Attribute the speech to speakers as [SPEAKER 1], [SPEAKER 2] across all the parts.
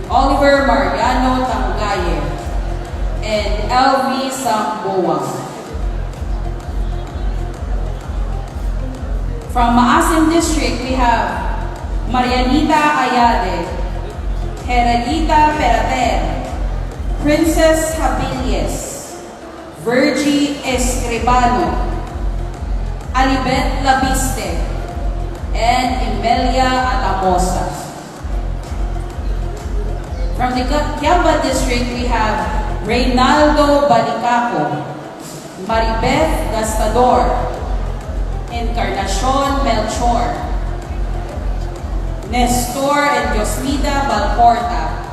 [SPEAKER 1] Oliver Mariano Tangaye, and LV Samboa. From Maasin District, we have Marianita Ayade, Heralita Perater, Princess Habilies, Virgie Escribano, Alibet Labiste, and Emelia Atamosa. From the Quiamba District, we have Reynaldo Balicaco, Maribeth Gastador, Encarnacion Melchor, Nestor and Josmida Balporta,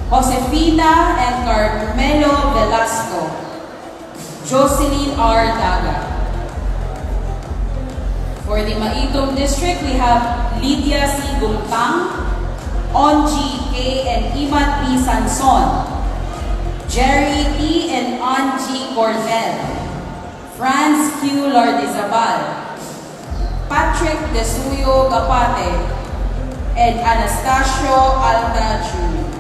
[SPEAKER 1] Josefina and Carmelo Velasco, Jocelyn R. Daga. For the Maitom District, we have Lydia C. Gumtang, Onji K. and Imat P. Sanson, Jerry T. and Angie Cornell, Franz Q. Lordizabal, Patrick Desuyo Gapate, and Anastasio Alta Jr.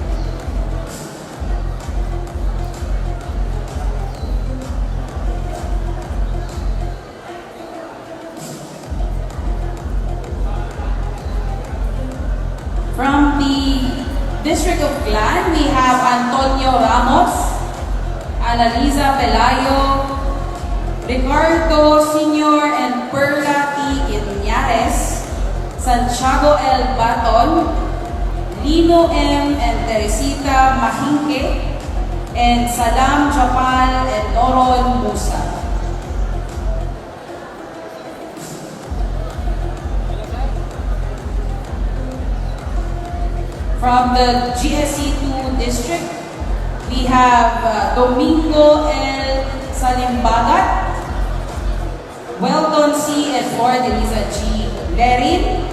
[SPEAKER 1] From the District of Glan, we have Antonio Ramos, Analiza Pelayo, Ricardo Sr. and Perla T. Iñares, Santiago L. Baton, Lino M. and Teresita Mahinke, and Salam Japal and Noron Musa. From the GSC 2 district, we have Domingo L. Salimbagat, Welton C. and Flor Delisa G. Lerin,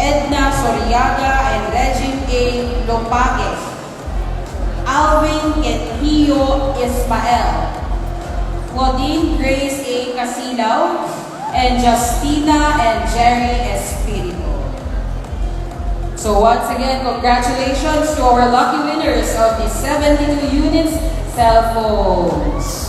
[SPEAKER 1] Edna Soriaga and Regine A. Lopaque, Alvin Kenhio Ismael, Claudine Grace A. Casilao, and Justina and Jerry Espiritu. So once again, congratulations to our lucky winners of the 72 units cell phones.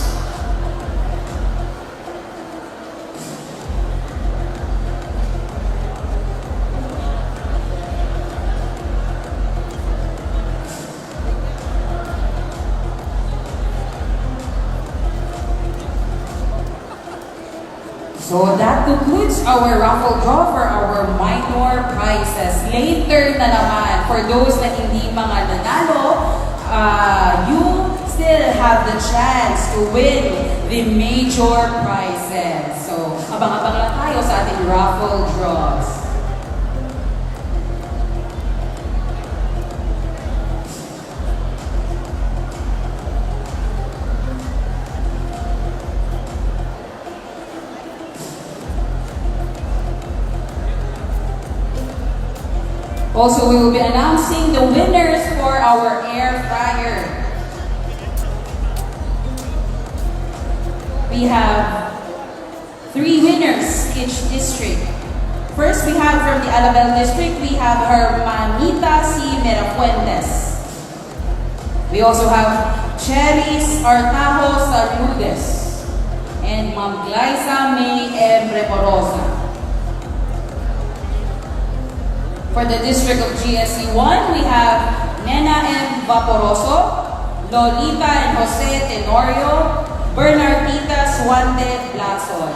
[SPEAKER 1] So that concludes our raffle draw for our minor prizes. Later na naman, for those na hindi mga nanalo, you still have the chance to win the major prizes. So, abang-abang lang tayo sa ating raffle draws. Also, we will be announcing the winners for our air fryer. We have 3 winners each district. First, we have from the Alabel district, we have Hermanita C. Merafuentes. We also have Cheris Artajo Saludes and Ma'am Glyza May M. Reporosa. For the district of GSC 1, we have Nena M. Vaporoso, Lolita and Jose Tenorio, Bernardita Suante Blason.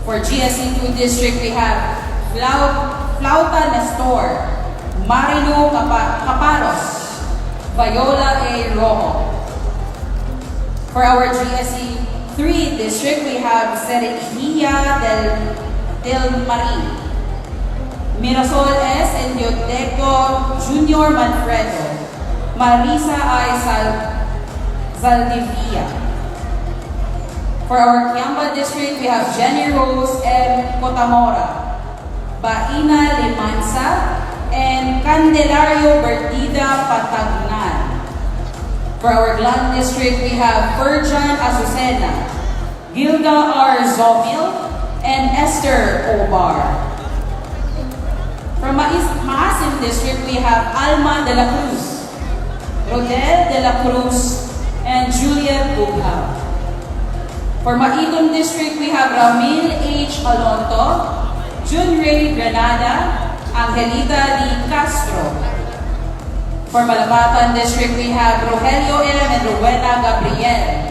[SPEAKER 1] For GSC 2 district, we have Flauta Nestor, Marino Caparos, Viola A. Rojo. For our GSC 3 district, we have Serenia del Marin, Mirasol S. and Yoteco Junior Manfredo, Marisa I. Zaldivia. For our Quiamba district, we have Jenny Rose M. Cotamora, Baina Limansa, and Candelario Bertida Patagnan. For our Glan district, we have Ferjan Azucena, Gilda R. Zomil, and Esther Obar. From Maasin District, we have Alma de la Cruz, Rodel de la Cruz, and Juliet Bughaw. For Maitom District, we have Ramil H. Alonto, Junray Granada, Angelita D. Castro. For Malapatan District, we have Rogelio M. and Rowena Gabriel,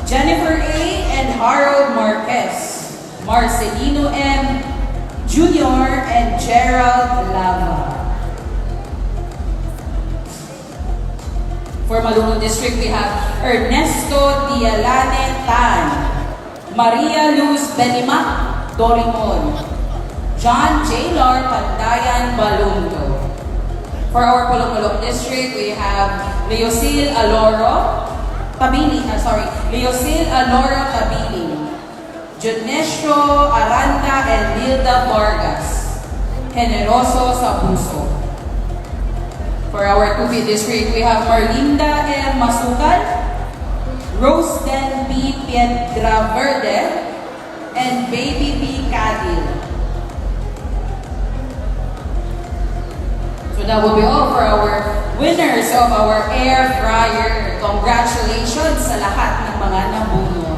[SPEAKER 1] Jennifer A. and Harold Marquez, Marcelino M. Jr. and Gerald Lava. For Malunod District, we have Ernesto Dialane Tan, Maria Luz Belimac Dorimon, John Jaylor Pandayan Balundo. For our Pulong District, we have Leosil Aloro Tabili, Leosil Aloro Tabili, Junesio Aranda and Milda Vargas, Generoso Sabuso. For our Tupi District, we have Marlinda M. Masukal, Rosden B. Piedraverde, and Baby B. Cadil. So that will be all for our winners of our air fryer. Congratulations sa lahat ng mga nabuno.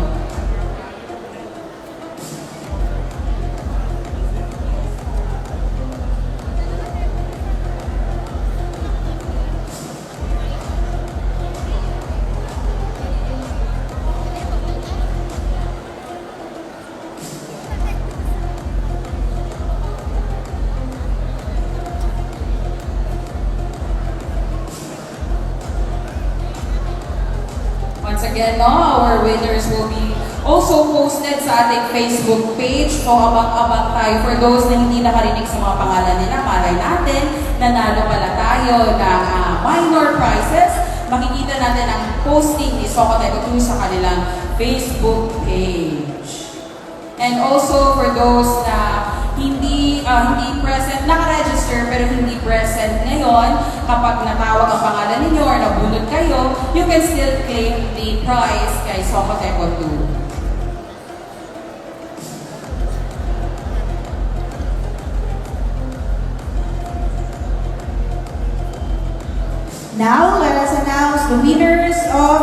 [SPEAKER 1] Once again, our winners will be also posted sa ating Facebook page. So, abang-abang tayo. For those na hindi nakarinig sa mga pangalan nila, malay natin, nanalo pala tayo ng minor prizes. Makikita natin ang posting ni Socotec 2 sa kanilang Facebook page. And also, for those na hindi present, naka-register pero hindi present ngayon, kapag natawag ang pangalan ninyo or nabunod kayo, you can still claim the prize kay Socotec 2.
[SPEAKER 2] Now, let us announce the winners of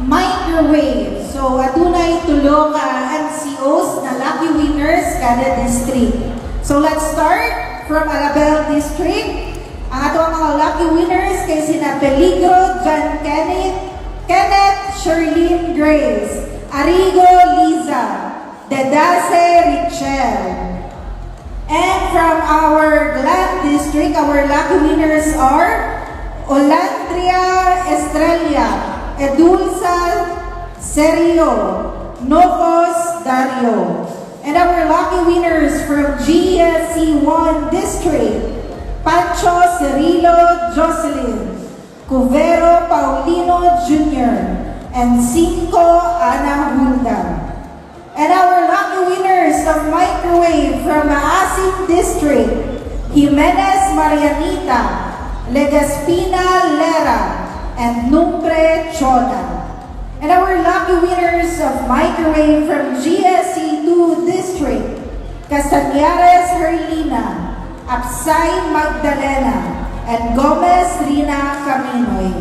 [SPEAKER 2] Microwave. So, adunay tulo ka NCOs na lucky winners kada district. So, let's start from Alabel District. Ang ato mga lucky winners kay sina Peligro John Kenneth Sherlyn Grace, Arigo Liza, Dedase Richel. And from our Gland District, our lucky winners are Olandria Estrella, Edulza Serio, Novos Dario. And our lucky winners from GSC 1 District, Pancho Cirilo Jocelyn, Cuvero Paulino Jr., and Cinco Ana Hulda. And our lucky winners of Microwave from Maasin District, Jimenez Marianita, Legaspina Lera, and Numbre Chona. And our lucky winners of Microwave from GSC 2 District, Castañares Herlina, Apsay Magdalena, and Gomez Rina Caminoy.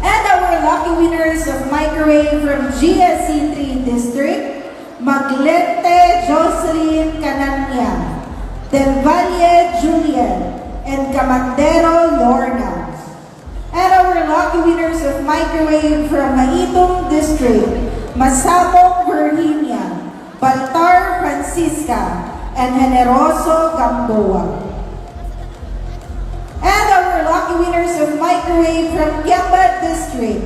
[SPEAKER 2] And our lucky winners of Microwave from GSC 3 District, Maglete Jocelyn Canania, Del Valle Julian, and Camandero Lorna. And our lucky winners of Microwave from Maitom District, Masabong Virginia, Baltar Francisca, and Generoso Gamboa. And our lucky winners of Microwave from Kiambat District,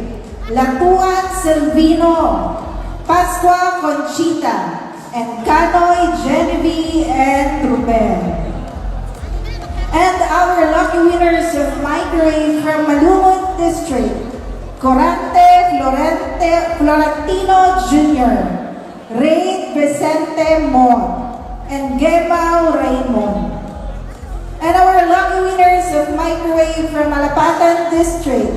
[SPEAKER 2] Latuan Silvino, Pascua Conchita, and Canoy Genevieve and Ruben. And our lucky winners of Microwave from Malumon District, Corante Florentino Jr., Ray Vicente Mon, and Gemau Raymond. And our lucky winners of Microwave from Malapatan District,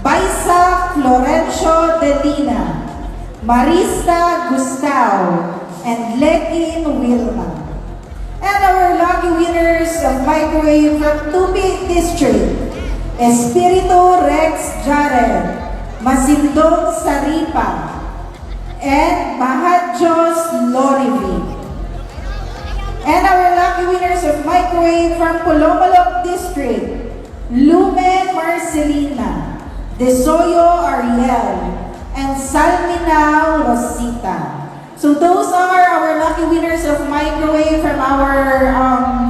[SPEAKER 2] Baisa Florencio Delina, Marista Gustavo, and Lekin Wilma. And And our lucky winners of microwave from Tupi District, Espiritu Rex Jared, Masindong Saripa, and Mahadjos Lorivi. And our lucky winners of microwave from Pulomolok District, Lumen Marcelina, Desoyo Ariel, and Salminao Rosita. So those are our lucky winners of microwave from our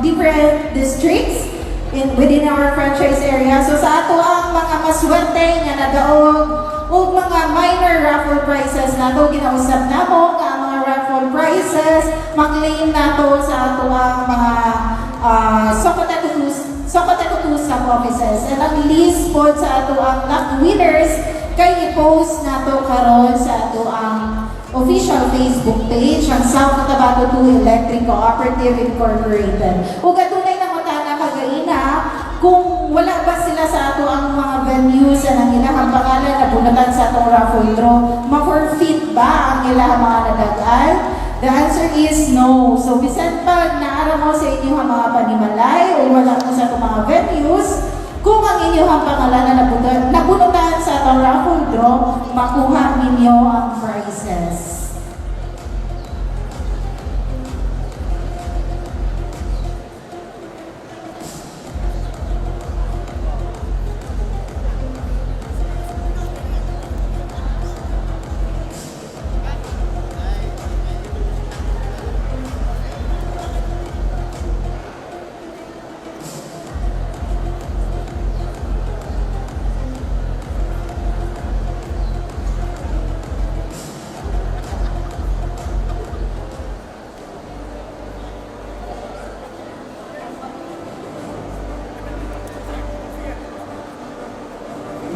[SPEAKER 2] different districts within our franchise area. So sa ato ang mga maswerte nga nadaog o mga minor raffle prizes na ito, ginausap na mo nga mga raffle prizes, mag-claim na ito sa ato ang mga Sokotetutusang offices. And ang list po sa ato ang lucky winners kay i-post na ito karon sa ato ang official Facebook page ang South Cotabato 2 Electric Cooperative Incorporated. O katunay na matana kagaina kung wala ba sila sa ato ang mga venues na ang ilang pangalan na bunatan sa atong raffle draw, ma-forfeit ba ang ilang mga nadagaan? The answer is no. So, bisan pag naara mo sa inyong mga panimalay o wala mo sa itong mga venues, kung ang inyong pangalan na nabunutan sa atong raffle draw, makuha ninyo ang prizes.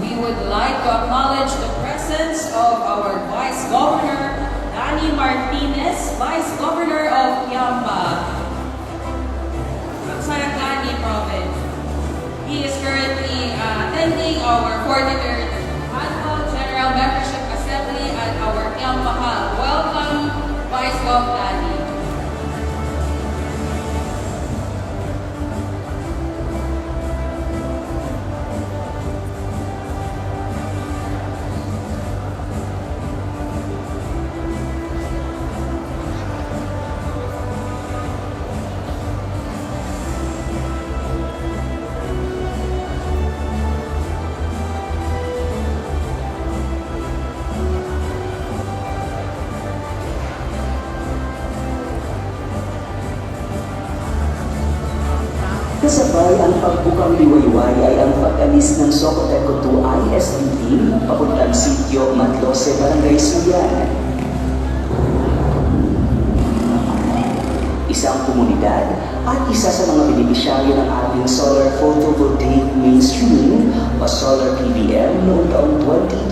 [SPEAKER 1] We would like to acknowledge the presence of our Vice Governor, Danny Martinez, Vice Governor of Yamba, Sarangani Province. He is currently attending our 43rd Annual General Membership Assembly at our Yamba Hall. Welcome, Vice Gov Danny.
[SPEAKER 3] Kasabay ang pagbukang liwayway ay ang pag-alis ng Socoteco 2 ISD team papuntang sitio Matlose, Barangay Suyan. Isang komunidad at isa sa mga benepisyaryo ng ating Solar Photovoltaic Mainstream o Solar PBM noong taong 2021.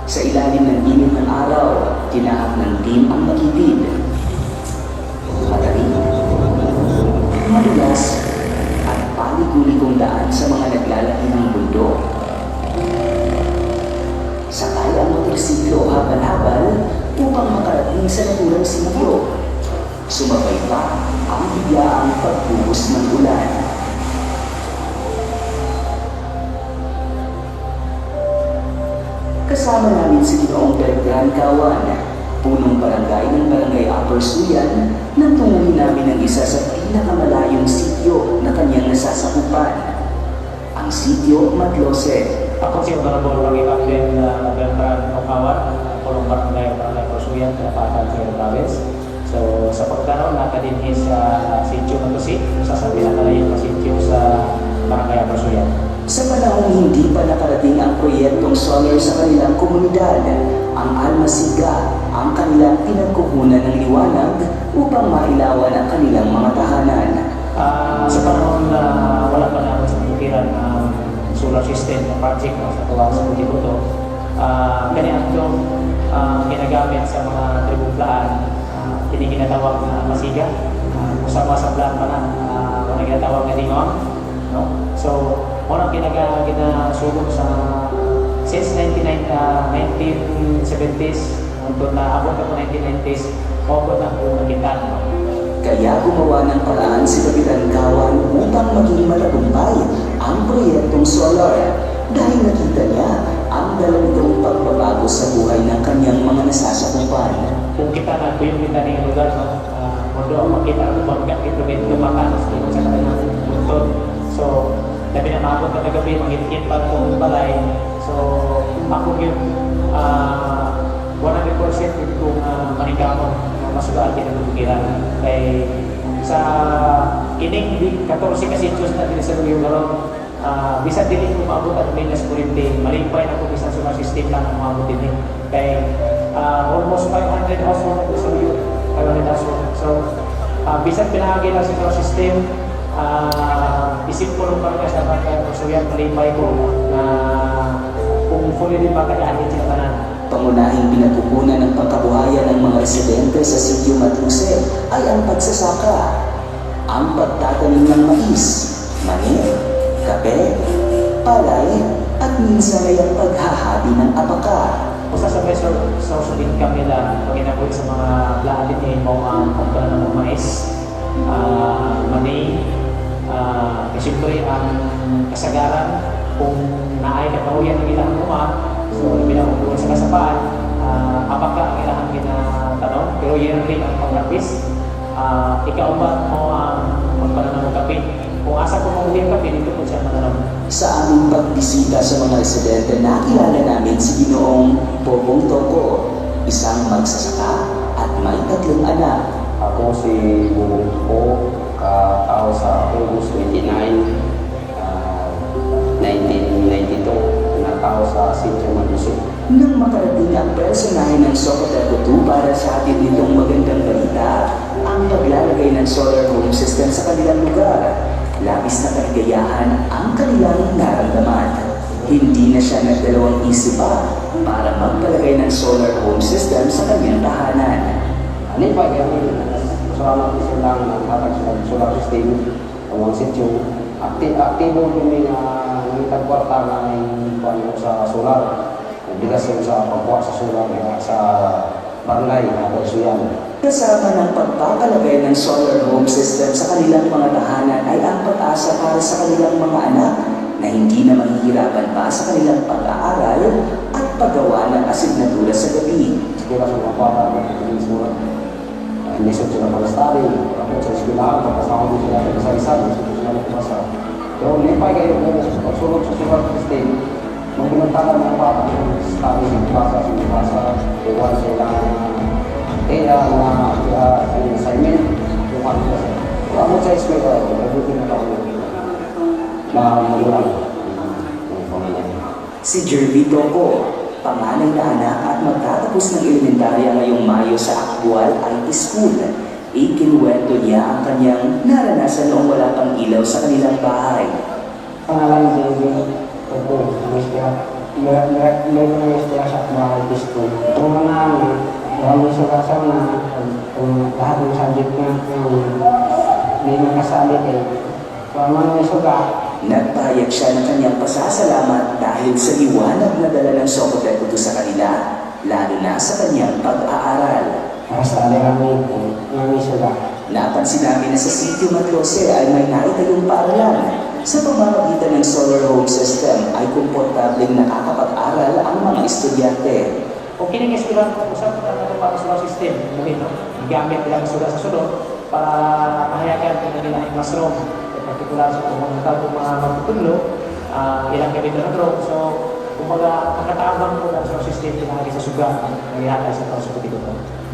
[SPEAKER 3] Sa ilalim ng init ng araw, tinahak ng team ang makitid. Matarik, madulas, at palig-ulikong daan sa mga naglalaki ng bundok. Sakay ang motorsiklo o habal-habal upang makarating sa naturang sitio. Sumabay pa ang biglaang pagbuhos ng ulan. Kasama namin si Ginoong Bertrand Kawan, punong barangay ng Barangay Upper Suyan, nang tunguhin namin ang isa sa pinakamalayong sitio na kanyang nasasakupan, ang sitio Matlose.
[SPEAKER 4] Ako si Honorable Rocky Captain Bertrand Kawan, punong barangay Upper Suyan, Kapatan, Suyan Province. So, sa pagkaroon nakadinhi sa sitio Matlose, sa pinakalayong sitio sa Barangay Upper Suyan.
[SPEAKER 3] Sa panahong hindi pa nakarating ang proyektong solar sa kanilang komunidad, ang Almasiga ang kanilang pinagkukunan ng liwanag upang mailawan ang kanilang mga tahanan.
[SPEAKER 4] Sa panahon na wala pa naman sa pagkikiran ng solar system na project sa tuwang sa Pulibuto, kanyang itong ginagamit sa mga tribuplaan, ginatawag na Masiga, usama sa plan pa na, wala ginatawag na Lingon. No? So, unang ginasulong sa since 1970s, hanggang na abot ako 1990s, abot na po nakita.
[SPEAKER 3] Kaya gumawa ng paraan si Kapitan Kawan upang maging matagumpay ang proyektong solar dahil nakita niya ang dalawang pagbabago sa buhay ng kanyang mga nasasakupan.
[SPEAKER 4] Kung kita na po yung kita ng lugar, mundo, makita ko bang kilometro makanos dito sa kanilang muntod. So, labi na maabot na kagabi, mangit-ngit pa itong balay. So, ako yung 100% kung manigamon masugaan kinalugiran. Kay sa kining 14 kasi Diyos na din sa Rio Garon, bisan din kung maabot ang minus 40, malimpay na kung bisan solar system lang ang maabot din. Kay almost 500 household na sa Rio, 500 household. So, bisan pinahagi lang sa solar system, isip ko rin parang sa mga kasuyan, malimpay ko na kung fully din makakaanit sila tanan.
[SPEAKER 3] Pangunahing pinagkukunan ng pangkabuhayan ng mga residente sa Sitio Matluce ay ang pagsasaka, ang pagtatanim ng mais, mani, kape, palay, at minsan ay ang paghahabi ng apaka.
[SPEAKER 4] Usa sa beso sa usudin kami lang paginabuhi sa mga lahat ni mo ang pagkala ng mais, mani, siyempre ang kasagaran kung naay katahuyan ng ilang kuma. So, binabungan sa kasapaan, apaka ang ilang ginatanong, pero yearly ang pag-practice. Ikaw ba mo ang magpananong kape? Kung asa ko mong yung kape, dito po siya mananong.
[SPEAKER 3] Sa aming pagbisita sa mga residente, nakilala namin si Ginoong Bobong Toko, isang magsasaka at may 3 anak.
[SPEAKER 5] Ako si Bubong ko, katao sa August 29, 1992, natao sa Sitio Matluce.
[SPEAKER 3] Nang makarating ang personahe ng Socotelco 2 para sa atin nitong magandang balita, ang paglalagay ng solar home system sa kanilang lugar, labis na kaligayahan ang kanilang naramdaman. Hindi na siya nagdalawang isip pa para magpalagay ng solar home system sa kanyang tahanan.
[SPEAKER 5] Ano pa kami? Salamat sila ng hatag sa solar system ang mga sityo. Aktibo kami na nangitag kwarta na may sa solar. Bigas sa pagbuhat sa solar sa barangay na Pagsuyan.
[SPEAKER 3] Kasama ng pagpapalagay ng solar home system sa kanilang mga tahanan ay ang pag-asa para sa kanilang mga anak na hindi na mahihirapan pa sa kanilang pag-aaral at paggawa ng asignatura sa gabi.
[SPEAKER 5] Siguro sa mga bata na siguro lisod sila pag-study, kapag sa eskwelahan, pagkasama mo sila sa isa-isa, lisod sila magpasa. Pero lipay kayo sa pagsulog sa solar system, nung pinagtalan ng bata ng study, sinibasa, iwan sila kaya na assignment, yung ano kasi. Kung sa eskwela, everything na ako na magulang.
[SPEAKER 3] Si Jervy Toko, panganay na anak at magtatapos ng elementarya ngayong Mayo sa Akbual IT School. Ikinuwento niya ang kanyang naranasan noong wala pang ilaw sa kanilang bahay.
[SPEAKER 5] Pangalan Jervy Toko, meron yung estya sa Akbual IT School. Kung namin, dahil sa kasama kung lahat ng subject na hindi nakasali kayo. Kung ano may suga,
[SPEAKER 3] Nagpahayag siya ng kanyang pasasalamat dahil sa liwanag na dala ng Socotelco 2 sa kanila, lalo na sa kanyang pag-aaral.
[SPEAKER 5] para sa aliramin kung may suga.
[SPEAKER 3] Napansin namin na sa Sitio Matluce ay may naitagong paaralan. Sa pamamagitan ng solar home system ay komportableng nakakapag-aral ang mga estudyante.
[SPEAKER 4] Kung kining eskwelahan ko, usap na natin para sa solar system, no? Gamit nila ang solar sa sunod para mahayagan kung nila ang classroom. Partikular sa mga tao mga magtutulog, ilang gabi na nag-rock. So, kumbaga, nakataabang po ng solar system pinahagi sa suga ang nangyayari sa tao sa putiko.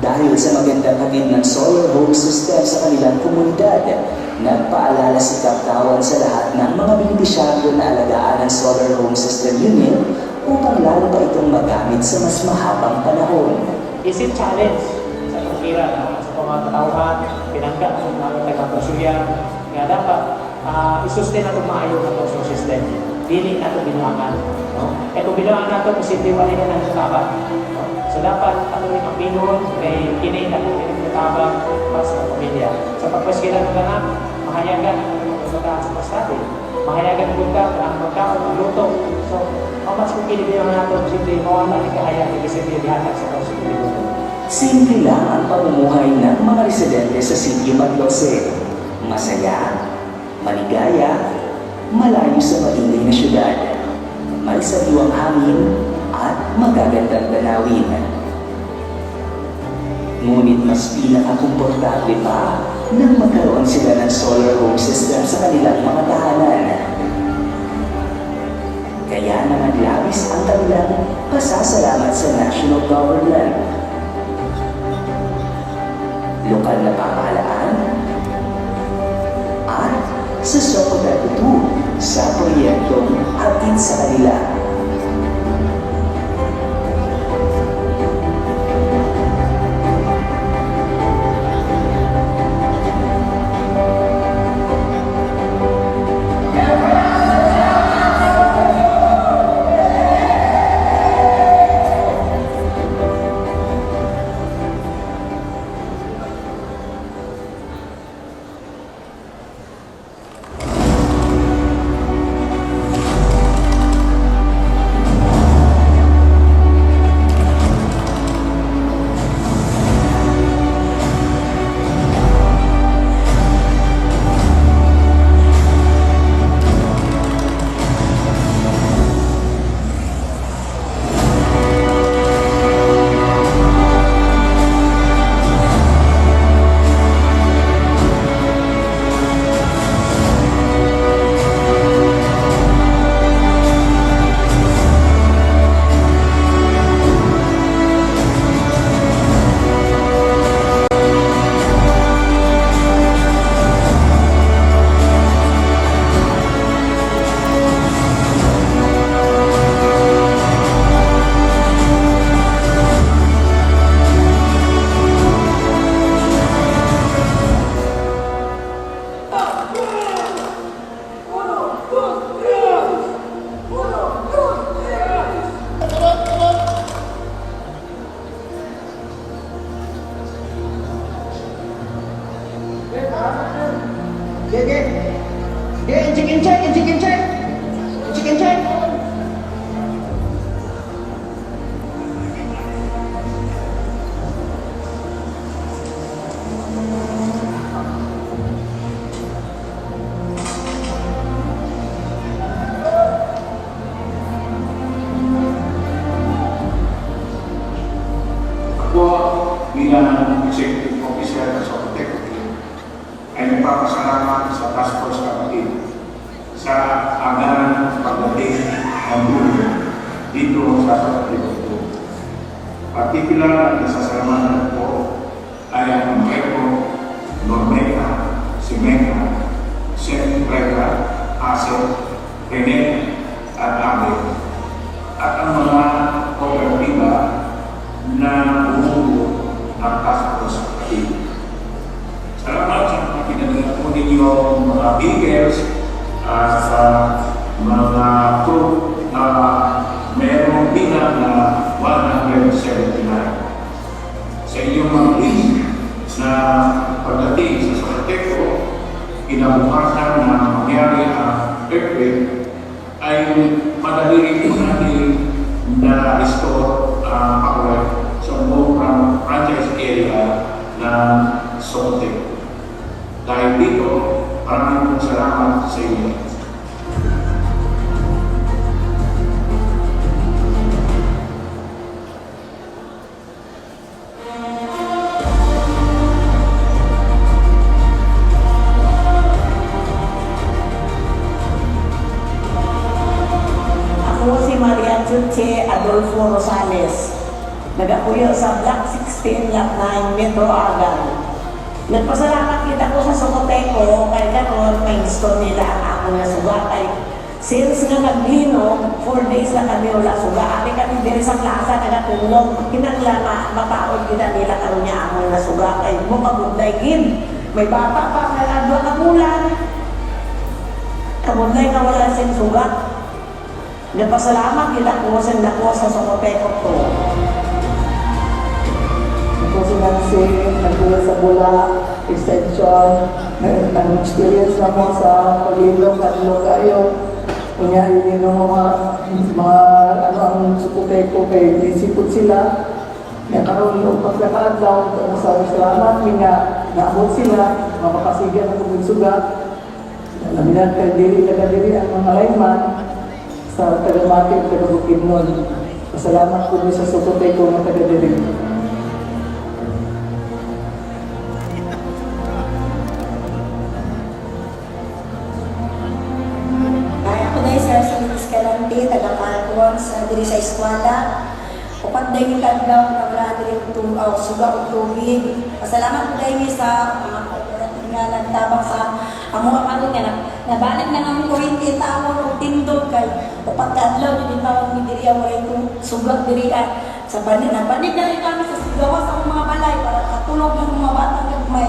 [SPEAKER 3] Dahil sa magandang hatid ng solar home system sa kanilang komunidad, nagpaalala si Kaptawan sa lahat ng mga benepisyaryo na alagaan ng solar home system unit upang lalo pa itong magamit sa mas mahabang panahon.
[SPEAKER 4] Isip challenge sa pagkira, sa pangmatauhan, pinangga ang mga taga-Pagsuyan, nga dapat isustain natin maayo ng solar system. Dili natin binuangan. No? Kung binuangan natin, posible pa rin ang katabang. No? So dapat rin ang binuon, may kinay natin yung katabang para sa pamilya. Sa pagpaskilan ng anak, mahayagan ang pagkakaan sa pastati. mahayagan ko ka, magkaon, luto. So, how much kung kinibigyan natin, simple, mawala ni kahaya, simple, dihatag sa kausap ko.
[SPEAKER 3] Simple lang ang pamumuhay ng mga residente sa Sitio Maglose. Masaya, maligaya, malayo sa maingay na syudad, may sariwang hangin at magagandang tanawin. Ngunit mas pinakakomportable pa nang magkaroon sila ng solar home system sa kanilang mga tahanan. Kaya naman labis ang kanilang pasasalamat sa national government, lokal na pamahalaan, at sa Socotel sa proyektong hatid sa kanila.
[SPEAKER 6] Chicken check.
[SPEAKER 7] Ako bilang Executive Officer ng Socotel ay nagpapasalamat sa Task Force Kapatid sa agarang pagdating ng dulo dito sa Socotel. Partikular ang nasasalamatan ko ay ang Maestro Normeca, Simeca, Sentrega, Asel, Rene, at Abel, at ang mga kooperatiba na bumubuo ng Task Force Kapatid. Salamat sa mga pinagalan po ninyo mga vehicles at sa mga crew na mayroong bilang na 179. Sa inyong mga police na pagdating sa Socotel, kinabukasan na mangyari ang earthquake ay madali rin po natin na-restore ang power sa buong franchise area ng Socotel. Dahil dito, maraming salamat sa inyo.
[SPEAKER 6] Ako si Maria Chuche Adolfo Rosales. Nagapuyo sa Block 16, Lot 9, Metro Agan. Nagpasalamat kita ko sa Socoteco kay karon may gusto nila ang ako nga suga kay since nga naglinog 4 days na kami wala suga. Ari kami diri sa plaza nagatulog. Kinangla makaon kita nila karon niya ako nga suga kay mo kabunday gid. May bata pa nga 2 ka bulan. Kabunday nga wala sing suga. Nagpasalamat kita ko sa nako sa Socoteco to.
[SPEAKER 2] Ako si Nancy, nagkuha sa Bula,
[SPEAKER 6] extension, nag-experience na mo sa paglilong at kayo. Kunya, yun yung mga ano ang Sukuteko kay disipot sila. Karon yung pagkakaadlaw, sa salamat, naabot sila, mapakasigan ang kumigsuga. Laminat kay diri ang mga layman sa taga-Mati, taga-Bukidnon. Pasalamat po sa Sukuteko ng taga-diri.
[SPEAKER 8] Ako na sir sa Escalante, taga-Kalatuan sa diri sa eskwela. Upat dahil kadlaw na wala diri suga o tubig. Pasalamat po dahil sa mga kooperative nga nagtabang sa amo karon nga nabalik na ng kuryente tawon og tindog kay upat kadlaw di tawon ni diri wala suga diri sa banig na rin kami sa sigawas sa mga balay para katulog ng mga batang gagmay.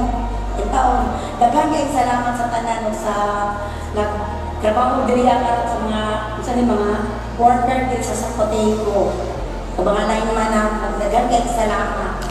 [SPEAKER 8] Taon, daghang kay salamat sa tanan sa nagtrabaho diri karon sa mga worker diri sa Sukuteko. Kabangalay naman ang magdagang kay salamat.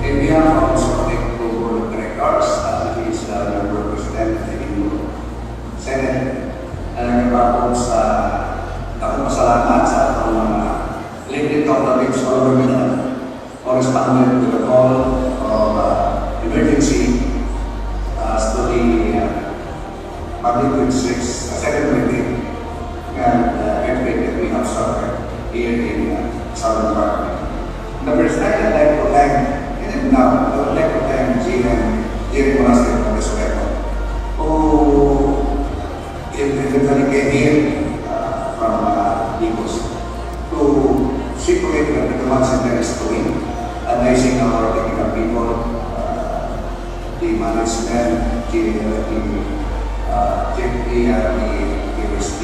[SPEAKER 7] In behalf of Sukuteko Board of Directors, is the representative in Senate, nagpapakot sa akong pasalamat sa atong mga elected representatives all over Mindanao for responding to the call of emergency as to the public 26 second meeting and earthquake that we have suffered here in Southern Park. The first time I'd like to thank and now, I would like to thank Jerry Monastic from the Sukuteko, who eventually came here from Igos to see to it that the command center is doing, advising our technical people, the management, the USD,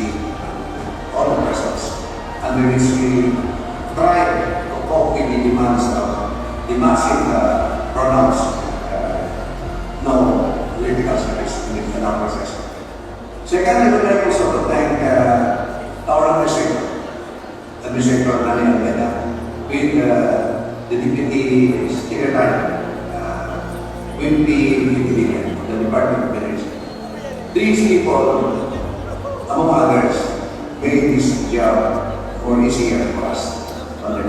[SPEAKER 7] all the persons, and which we try to cope with the demands of the massive pronounced no political service in the process. Second, I would like also to thank our Administrator Nani Almeda, with the Deputy Secretary, with the Department of Energy. These people, among others, made this job more easier for us under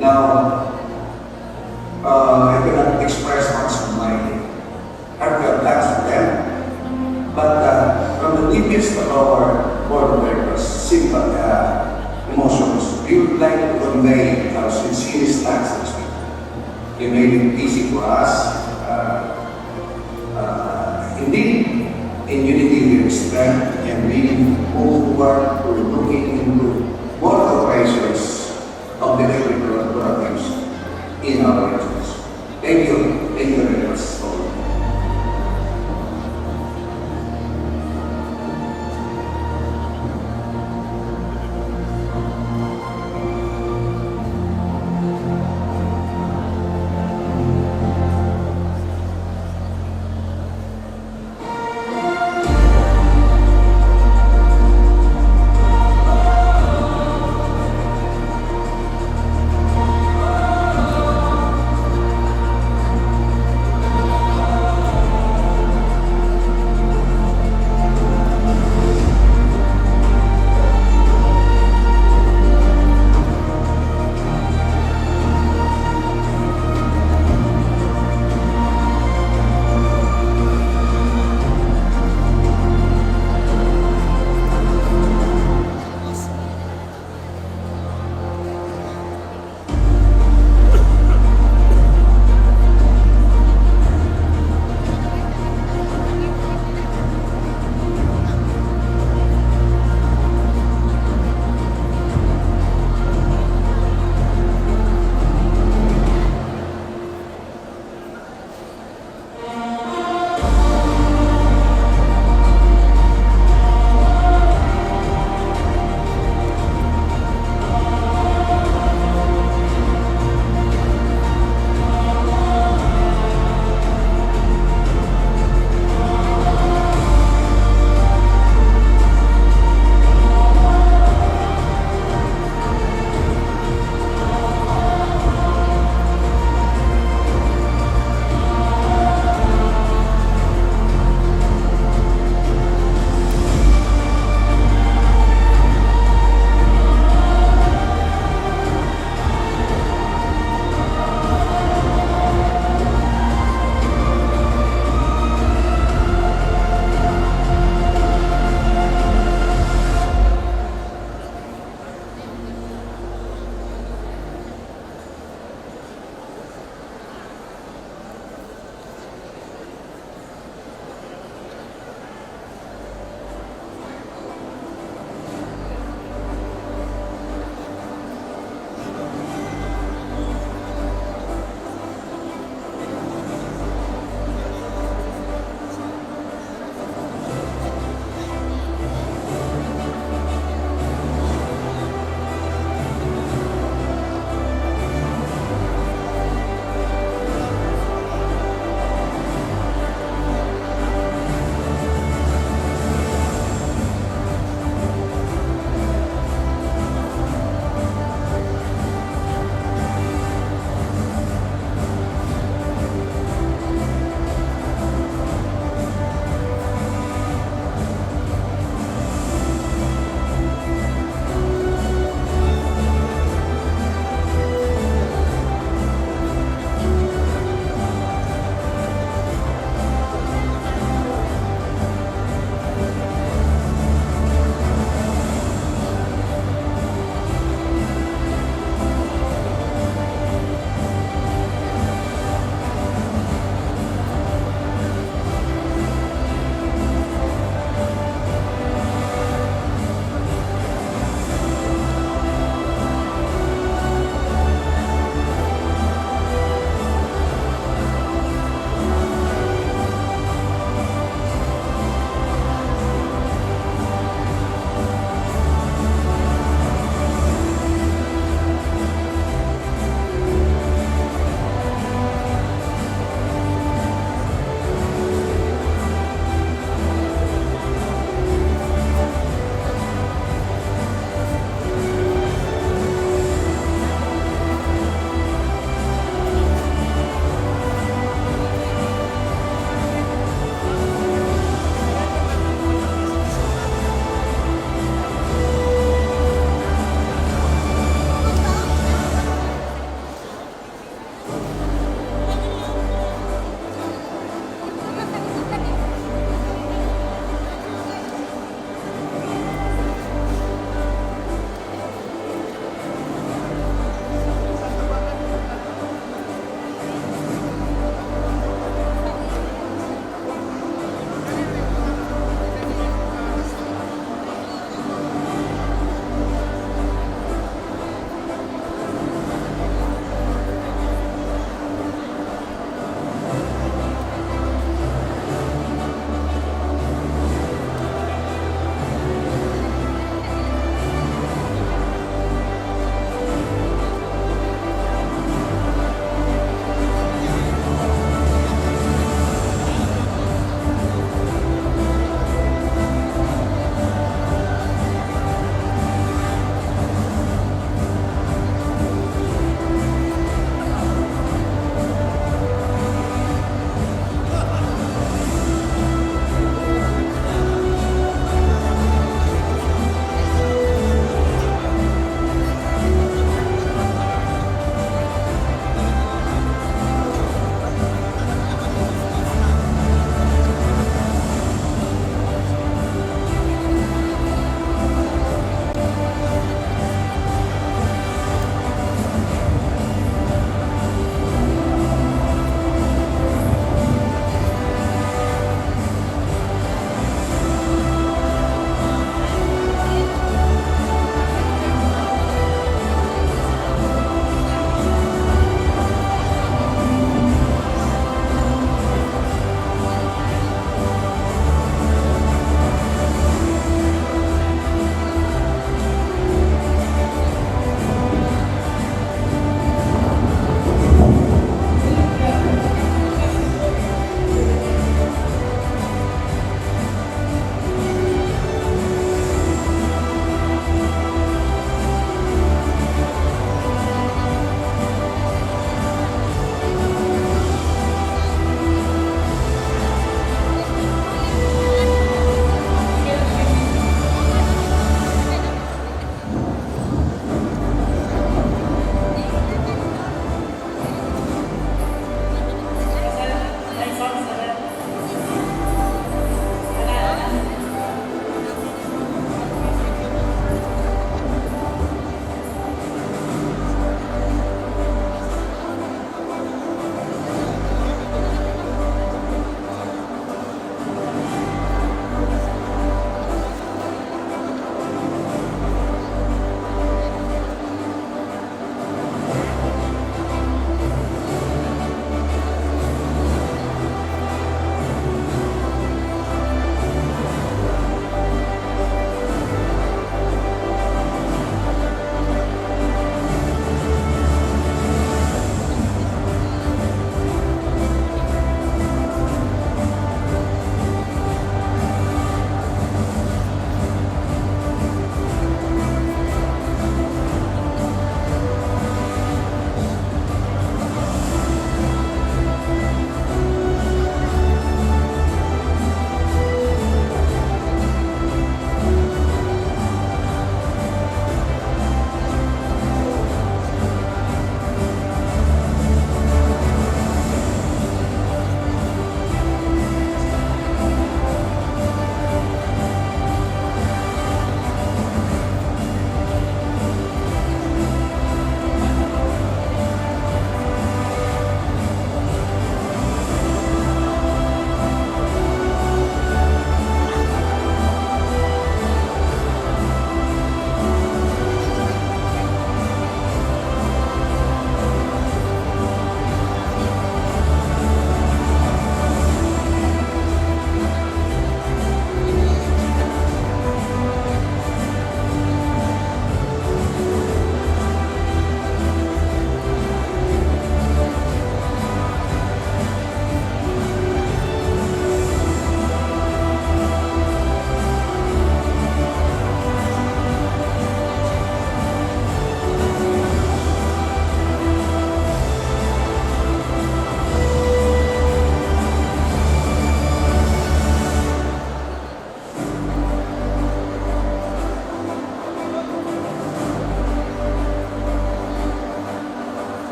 [SPEAKER 7] Now, I cannot express much of my heartfelt thanks to them, but from the deepest of our board of directors, simple emotions, we would like to convey our sincerest thanks to them. They made it easy for us. Indeed, in unity with strength, and we move forward to looking into more operations of the different programs in our regions. Thank you very much.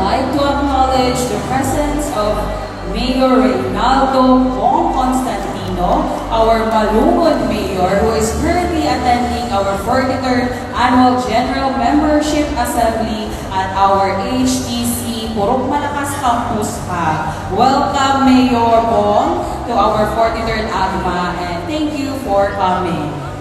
[SPEAKER 1] like to acknowledge the presence of Mayor Reynaldo Bong Constantino, our Malungod Mayor, who is currently attending our 43rd Annual General Membership Assembly at our HTC Purok Malakas Campus Hub. Welcome, Mayor Bong, to our 43rd AGMA, and thank you for coming.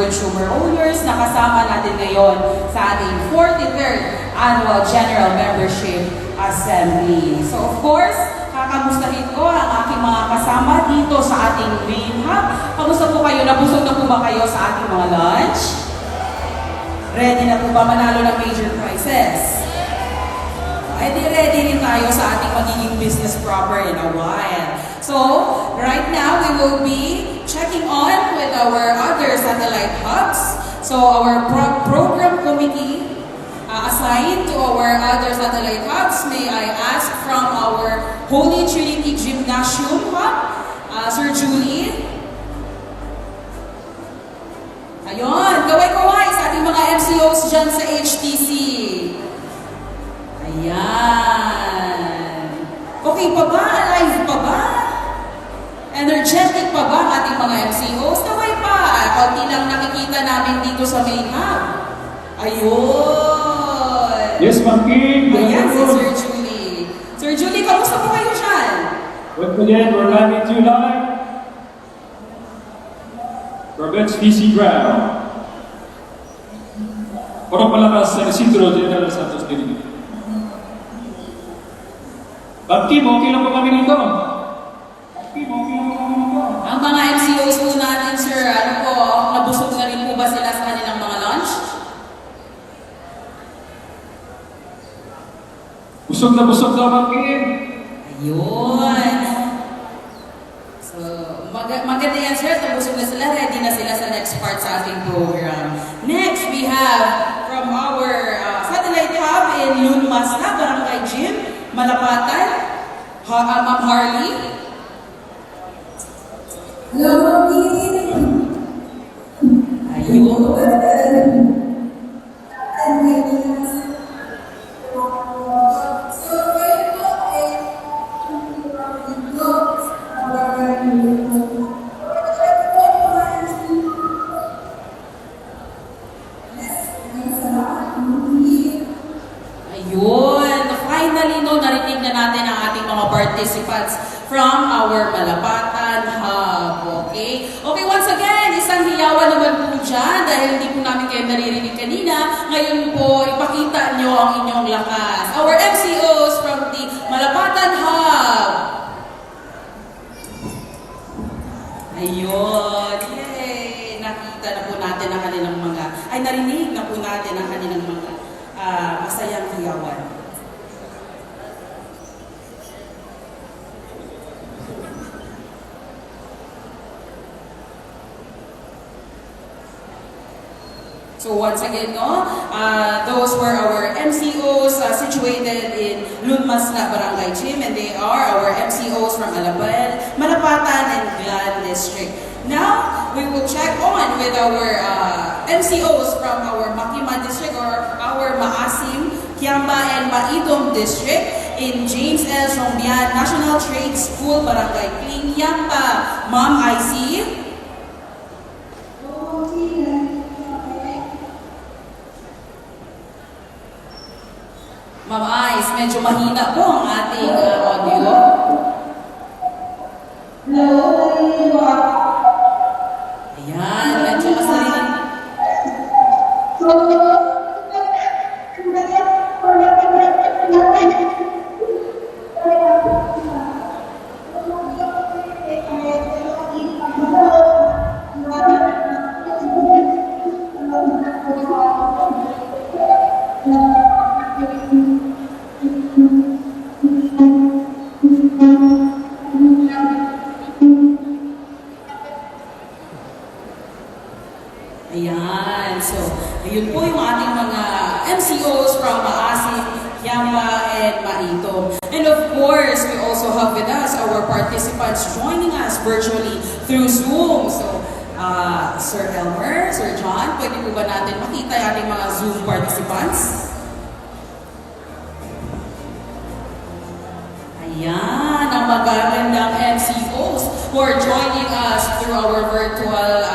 [SPEAKER 1] consumer owners na kasama natin ngayon sa ating 43rd Annual General Membership Assembly. So of course, kakamustahin ko ang aking mga kasama dito sa ating main hub. Kamusta po kayo? Nabusog na po ba kayo sa ating mga lunch? Ready na po ba manalo ng major prizes? Ready rin tayo sa ating magiging business proper in a while. So, right now, we will be checking on with our other satellite hubs. So, our program committee assigned to our other satellite hubs, may I ask from our Holy Trinity Gymnasium Hub, Sir Julie. Ayun, kaway-kaway sa ating mga MCOs dyan sa HTC. Ayan. Okay pa ba? Alive pa ba? Energetic pa ba ang ating mga MCOs? Kaway pa. Kunti lang nakikita namin dito sa main hub. Ayun.
[SPEAKER 9] Yes, Ma'am Kim.
[SPEAKER 1] Ayan si Sir Julie. Sir Julie, kamusta po kayo dyan?
[SPEAKER 9] Once again, we're live in July from HTC Ground. Puro palakas sa Isidro General Santos Dilig. Ma'am Kim, okay lang ba kami rito?
[SPEAKER 1] Ang mga MCOs po natin, sir, ano po, nabusog na rin po ba sila sa kanilang mga lunch?
[SPEAKER 9] Busog na Ma'am Kim.
[SPEAKER 1] Ayun. So, maganda yan, sir. Nabusog na sila. Ready na sila sa next part sa ating program. Next, we have from our satellite hub in Lunmasna, Barangay Gym, Malapatan, Ma'am Harley.
[SPEAKER 8] Hello,
[SPEAKER 1] Ayun. Ayun. Finally, no, narinig na natin ang ating mga participants from our Malapatan Hub. Okay? Okay, once again, isang hiyawan naman po dyan dahil hindi po namin kayo naririnig kanina. Ngayon po, ipakita nyo ang inyong lakas. Our MCOs from the Malapatan Hub. Ayun. Yay! Nakita na po natin ang kanilang mga, narinig na po natin ang kanilang mga masayang hiyawan. So once again, no, those were our MCOs situated in Lunmasna, Barangay Gym, and they are our MCOs from Alabel, Malapatan, and Glan District. Now, we will check on with our MCOs from our Makima District or our Maasim, Kiamba, and Maidom District in James L. Zhongbian National Trade School, Barangay Kling, Kiamba. Ma'am, I see. Ma'am Ice, medyo mahina po ang ating audio. Ayan, medyo mas narinig. Ayan. So, ayun po yung ating mga MCOs from Maasim, Kiamba, and Maidom. And of course, we also have with us our participants joining us virtually through Zoom. So, Sir Elmer, Sir John, pwede po ba natin makita yung ating mga Zoom participants? Ayan, ang magagandang MCOs who are joining us through our virtual